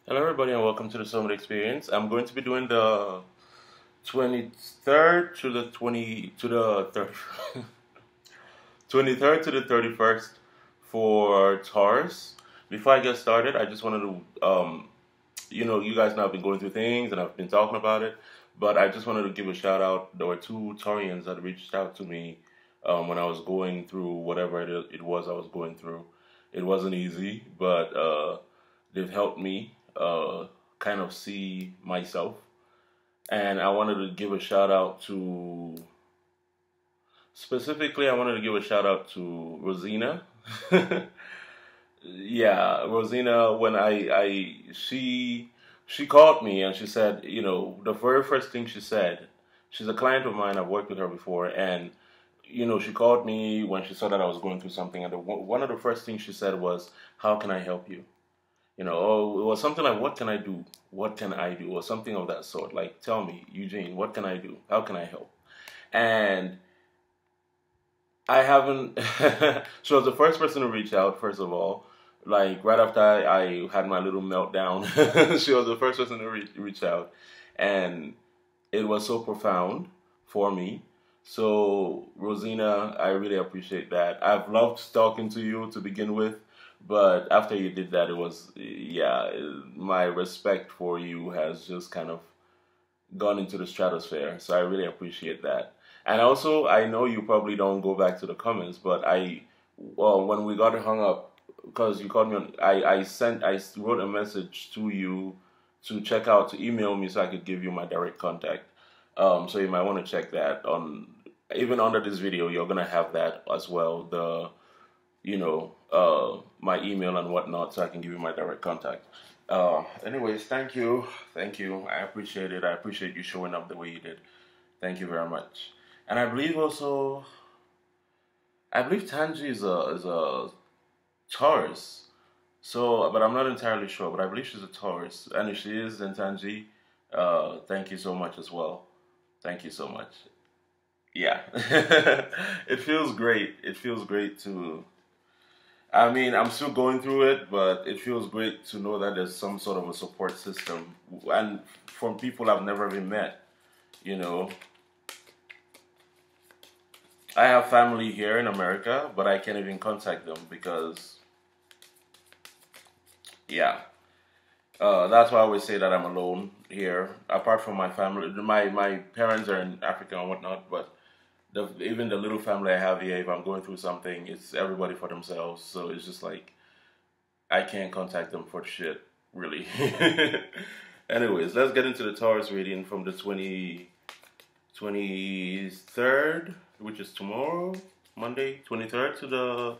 Hello, everybody, and welcome to the Summit Experience. I'm going to be doing the 23rd to the 20 to the 30, 23rd to the 31st for Taurus. Before I get started, I just wanted to, you guys know I've been going through things and I've been talking about it, but I just wanted to give a shout out. There were two Taurians that reached out to me when I was going through whatever it was I was going through. It wasn't easy, but they've helped me kind of see myself. And I wanted to give a shout out to, specifically, I wanted to give a shout out to Rosina. Yeah, Rosina, when she called me and she said, the very first thing she said, she's a client of mine, I've worked with her before, and she called me when she saw that I was going through something, and one of the first things she said was, "How can I help you?" It was something like, "What can I do? What can I do?" Or something of that sort. Like, "Tell me, Eugene, what can I do? How can I help?" And I haven't. She was the first person to reach out. First of all, like right after I had my little meltdown, she was the first person to reach out, and it was so profound for me. So, Rosina, I really appreciate that. I've loved talking to you to begin with, but after you did that, it was, yeah, my respect for you has just kind of gone into the stratosphere. So I really appreciate that. And also, I know you probably don't go back to the comments, but well, when we got hung up, because you called me on, I wrote a message to you to check out, to email me so I could give you my direct contact. So you might want to check that on, even under this video, you're gonna have that as well. My email and whatnot, so I can give you my direct contact. Anyways, thank you. I appreciate it. I appreciate you showing up the way you did. Thank you very much. And I believe also, I believe Tanji is a Taurus. So, but I'm not entirely sure. But I believe she's a Taurus, and if she is, then Tanji, thank you so much as well. Thank you so much. Yeah, it feels great. It feels great to. I mean, I'm still going through it, but it feels great to know that there's some sort of a support system, and from people I've never even met. You know, I have family here in America, but I can't even contact them because, yeah, that's why I always say that I'm alone here. Apart from my family, my parents are in Africa and whatnot, but even the little family I have here, if I'm going through something, it's everybody for themselves. So it's just like I can't contact them for shit, really. Anyways, let's get into the Taurus reading from the 23rd, which is tomorrow, Monday, 23rd to the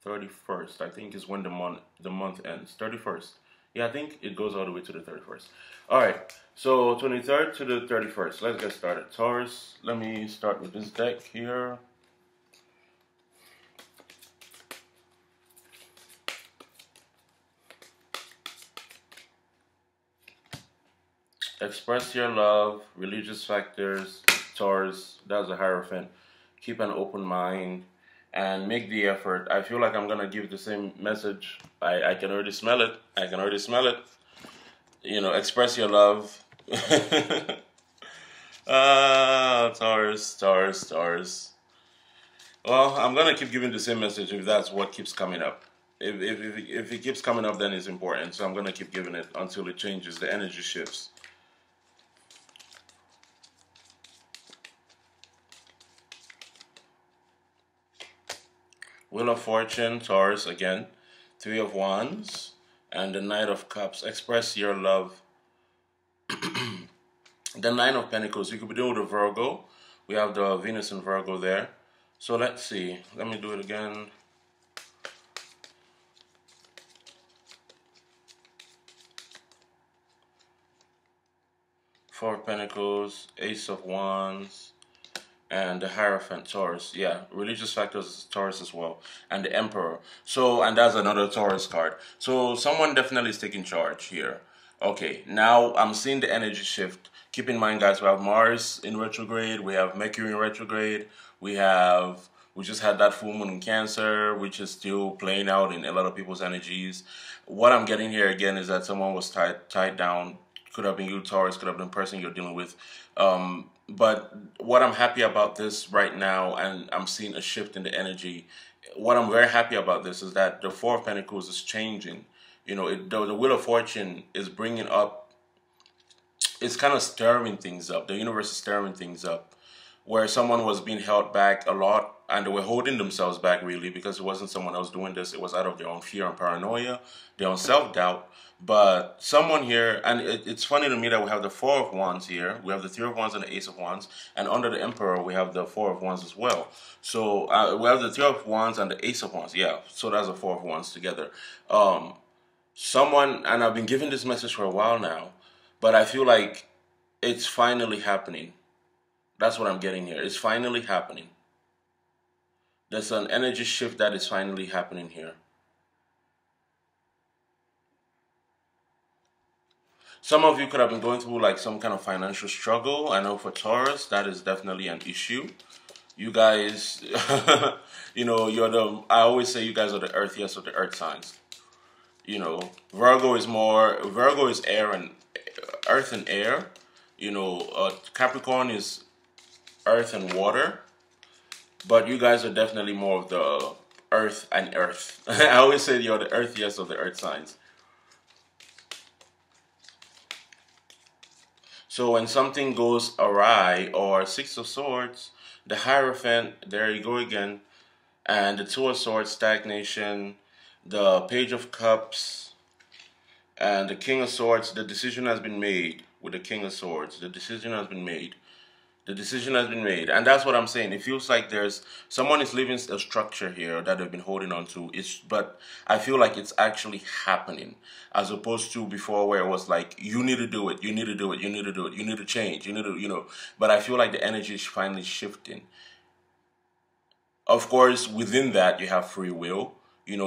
31st. I think is when the month ends. 31st. Yeah, I think it goes all the way to the 31st. All right. So 23rd to the 31st. Let's get started. Taurus, let me start with this deck here. Express your love, religious factors, Taurus, that's a Hierophant. Keep an open mind and make the effort. I feel like I'm going to give the same message. I can already smell it. I can already smell it. Express your love. Taurus, Taurus, Taurus. Well, I'm going to keep giving the same message if that's what keeps coming up. If it keeps coming up, then it's important. So I'm going to keep giving it until it changes, the energy shifts. Wheel of Fortune, Taurus again. Three of Wands and the Knight of Cups. Express your love. The Nine of Pentacles. You could be doing with a Virgo. We have the Venus and Virgo there. So let's see. Let me do it again. Four of Pentacles, Ace of Wands, and the Hierophant, Taurus. Yeah, religious factors, Taurus as well. And the Emperor. So, and that's another Taurus card. So someone definitely is taking charge here. Okay, now I'm seeing the energy shift. Keep in mind, guys, we have Mars in retrograde, we have Mercury in retrograde, we have We just had that full moon in Cancer, which is still playing out in a lot of people's energies. What I'm getting here again is that someone was tied down. Could have been you, Taurus. Could have been the person you're dealing with. But what I'm happy about this right now, and I'm seeing a shift in the energy. What I'm very happy about this is that the Four of Pentacles is changing. The Wheel of Fortune is bringing up, it's kind of stirring things up. The universe is stirring things up. Where someone was being held back a lot, and they were holding themselves back really because it wasn't someone else doing this. It was out of their own fear and paranoia, their own self-doubt. But someone here, and it's funny to me that we have the Four of Wands here. We have the Three of Wands and the Ace of Wands. And under the Emperor, we have the Four of Wands as well. So we have the Three of Wands and the Ace of Wands. Yeah, so that's the Four of Wands together. Someone, and I've been giving this message for a while now, but I feel like it's finally happening. That's what I'm getting here. It's finally happening. There's an energy shift that is finally happening here. Some of you could have been going through like some kind of financial struggle. I know for Taurus, that is definitely an issue. You guys, I always say you guys are the earthiest of the earth signs. Virgo is air and earth and air. Capricorn is earth and water, but you guys are definitely more of the earth and earth. I always say you're the earthiest of the earth signs. So when something goes awry, or Six of Swords, the Hierophant, there you go again, and the Two of Swords, stagnation, the Page of Cups, and the King of Swords, the decision has been made. With the King of Swords, the decision has been made. The decision has been made, and that's what I'm saying. It feels like there's someone is leaving a structure here that they've been holding on to. But I feel like it's actually happening, as opposed to before where it was like you need to do it, you need to do it, you need to do it, you need to change, you need to. But I feel like the energy is finally shifting. Of course, within that you have free will.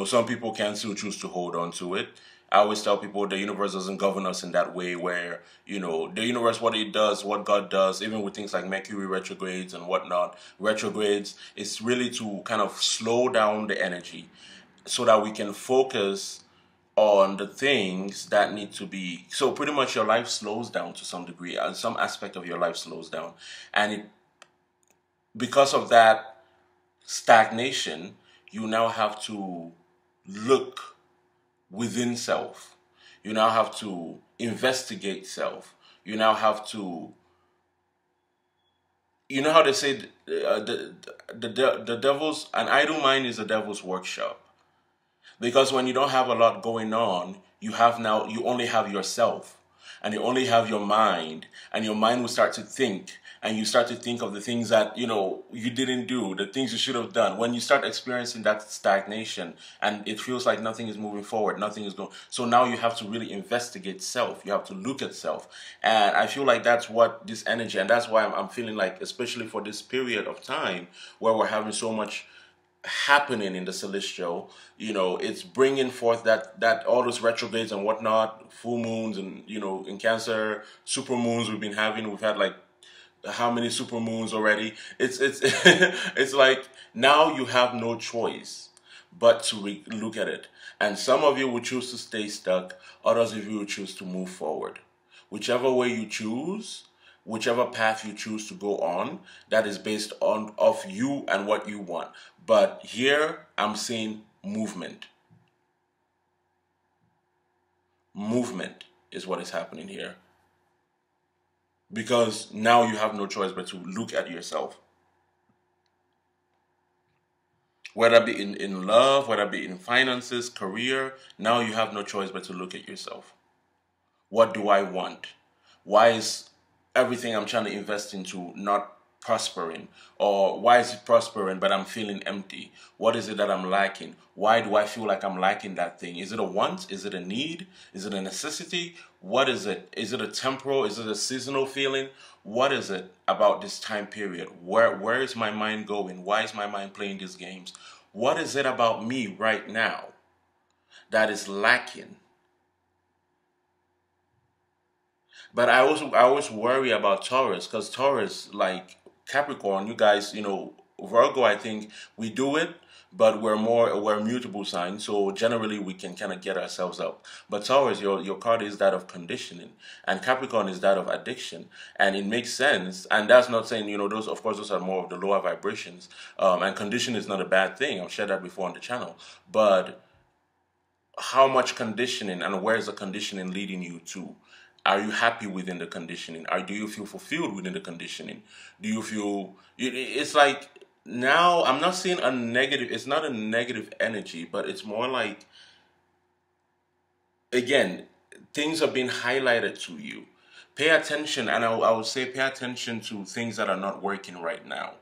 Some people can still choose to hold on to it. I always tell people the universe doesn't govern us in that way where, the universe, what it does, what God does, even with things like Mercury retrogrades and whatnot, retrogrades, it's really to kind of slow down the energy so that we can focus on the things that need to be. So pretty much your life slows down to some degree, and some aspect of your life slows down. And because of that stagnation, you now have to look within self. You now have to investigate self. You now have to, how they say the devil's, an idle mind is the devil's workshop. Because when you don't have a lot going on, you only have yourself, and you only have your mind, and your mind will start to think, and you start to think of the things that you didn't do, the things you should have done. When you start experiencing that stagnation, and it feels like nothing is moving forward, nothing is going, so now you have to really investigate self. You have to look at self, and I feel like that's what this energy, and that's why I'm feeling like, especially for this period of time where we're having so much happening in the celestial, it's bringing forth that all those retrogrades and whatnot, full moons, and in Cancer, super moons we've had like how many super moons already. It's it's like now you have no choice but to look at it, and some of you will choose to stay stuck, others of you will choose to move forward. Whichever way you choose, whichever path you choose to go on, that is based on of you and what you want. But here I'm seeing movement. Movement is what is happening here. Because now you have no choice but to look at yourself. Whether it be in love, whether it be in finances, career, now you have no choice but to look at yourself. What do I want? Why is everything I'm trying to invest into not prospering? Or why is it prospering but I'm feeling empty? What is it that I'm lacking? Why do I feel like I'm lacking that thing? Is it a want? Is it a need? Is it a necessity? What is it? Is it a temporal? Is it a seasonal feeling? What is it about this time period? Where is my mind going? Why is my mind playing these games? What is it about me right now that is lacking? But I always worry about Taurus, because Taurus, like Capricorn, you guys, Virgo, I think we do it, but we're mutable signs, so generally we can kind of get ourselves up. But Taurus, your card is that of conditioning, and Capricorn is that of addiction, and it makes sense. And that's not saying, those, of course, those are more of the lower vibrations, and condition is not a bad thing. I've shared that before on the channel, but how much conditioning and where is the conditioning leading you to? Are you happy within the conditioning? Or do you feel fulfilled within the conditioning? Do you feel it's like now I'm not seeing a negative, it's not a negative energy, but it's more like, again, things are being highlighted to you. Pay attention, and I would say pay attention to things that are not working right now.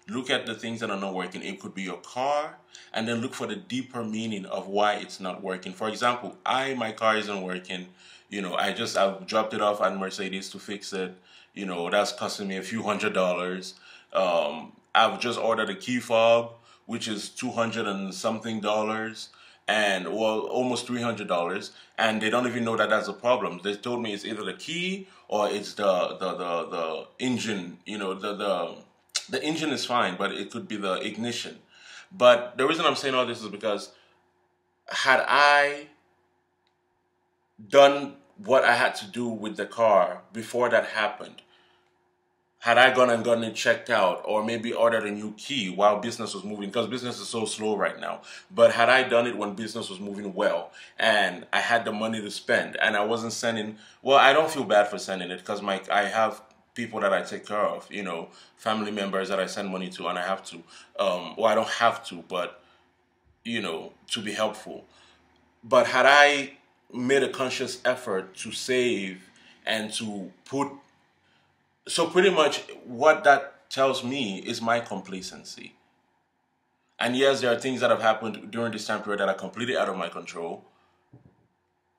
Look at the things that are not working. It could be your car, and then look for the deeper meaning of why it's not working. For example, my car isn't working. I've dropped it off at Mercedes to fix it. That's costing me a few $100s. I've just ordered a key fob, which is 200 and something dollars, and well, almost $300, and they don't even know that that's a problem. They told me it's either the key or it's the engine. The engine is fine, but it could be the ignition. But the reason I'm saying all this is because had I done what I had to do with the car before that happened, had I gone and gotten it checked out, or maybe ordered a new key while business was moving, because business is so slow right now, but had I done it when business was moving well, and I had the money to spend, and I wasn't sending, well, I don't feel bad for sending it, because I have people that I take care of, family members that I send money to, and I have to, well, I don't have to, but, to be helpful. But had I made a conscious effort to save and to put, so pretty much what that tells me is my complacency. And yes, there are things that have happened during this time period that are completely out of my control.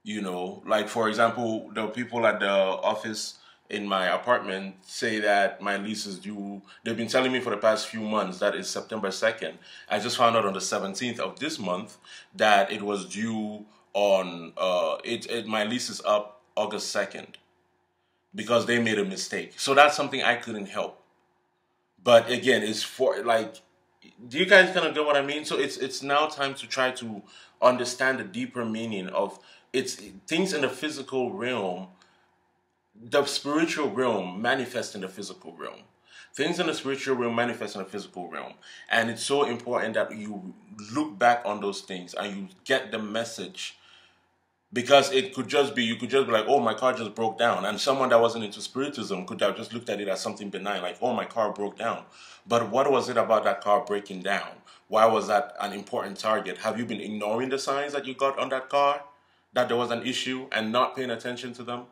Like for example, the people at the office in my apartment say that my lease is due. They've been telling me for the past few months that it's September 2nd. I just found out on the 17th of this month that it was due on, my lease is up August 2nd because they made a mistake. So that's something I couldn't help. But again, it's for, like, do you guys kind of get what I mean? So it's now time to try to understand the deeper meaning of things in the physical realm. The spiritual realm manifests in the physical realm. Things in the spiritual realm manifest in the physical realm. And it's so important that you look back on those things and you get the message. Because you could just be like, oh, my car just broke down. And someone that wasn't into spiritism could have just looked at it as something benign, like, oh, my car broke down. But what was it about that car breaking down? Why was that an important target? Have you been ignoring the signs that you got on that car, that there was an issue, and not paying attention to them?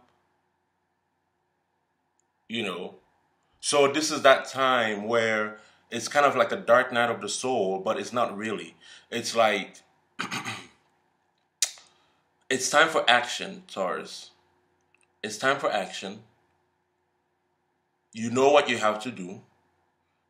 So this is that time where it's kind of like a dark night of the soul, but it's not really. It's like, it's time for action, Taurus. It's time for action. You know what you have to do.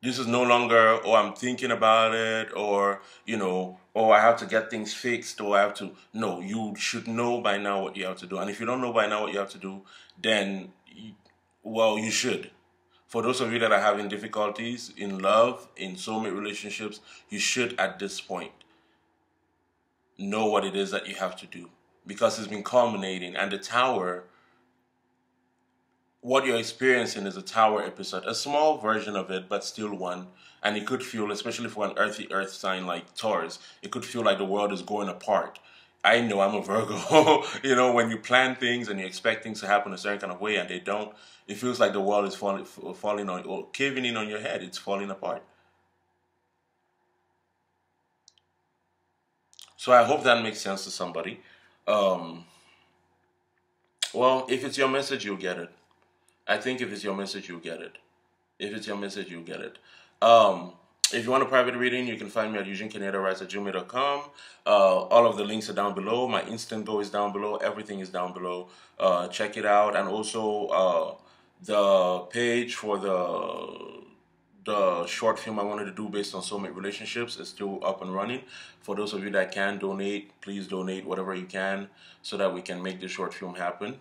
This is no longer, oh, I'm thinking about it, or, oh, I have to get things fixed, or I have to. No, you should know by now what you have to do. And if you don't know by now what you have to do, then, well, you should. For those of you that are having difficulties in love, in soulmate relationships, you should, at this point, know what it is that you have to do. Because it's been culminating, and the tower, what you're experiencing is a tower episode. A small version of it, but still one. And it could feel, especially for an earthy earth sign like Taurus, it could feel like the world is going apart. I know I'm a Virgo. When you plan things and you expect things to happen a certain kind of way and they don't, it feels like the world is falling on, or caving in on your head. It's falling apart. So I hope that makes sense to somebody. Well, if it's your message, you'll get it. I think if it's your message, you'll get it. If it's your message, you'll get it. If you want a private reading, you can find me at Eugenekenyattawrites@gmail.com. All of the links are down below. My Instant Go is down below. Everything is down below. Check it out. And also the page for the short film I wanted to do based on soulmate relationships is still up and running. For those of you that can donate, please donate whatever you can so that we can make this short film happen.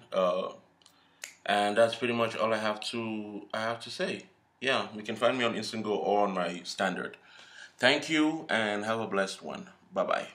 And that's pretty much all I have to say. Yeah, you can find me on Instant Go or on my standard. Thank you and have a blessed one. Bye bye.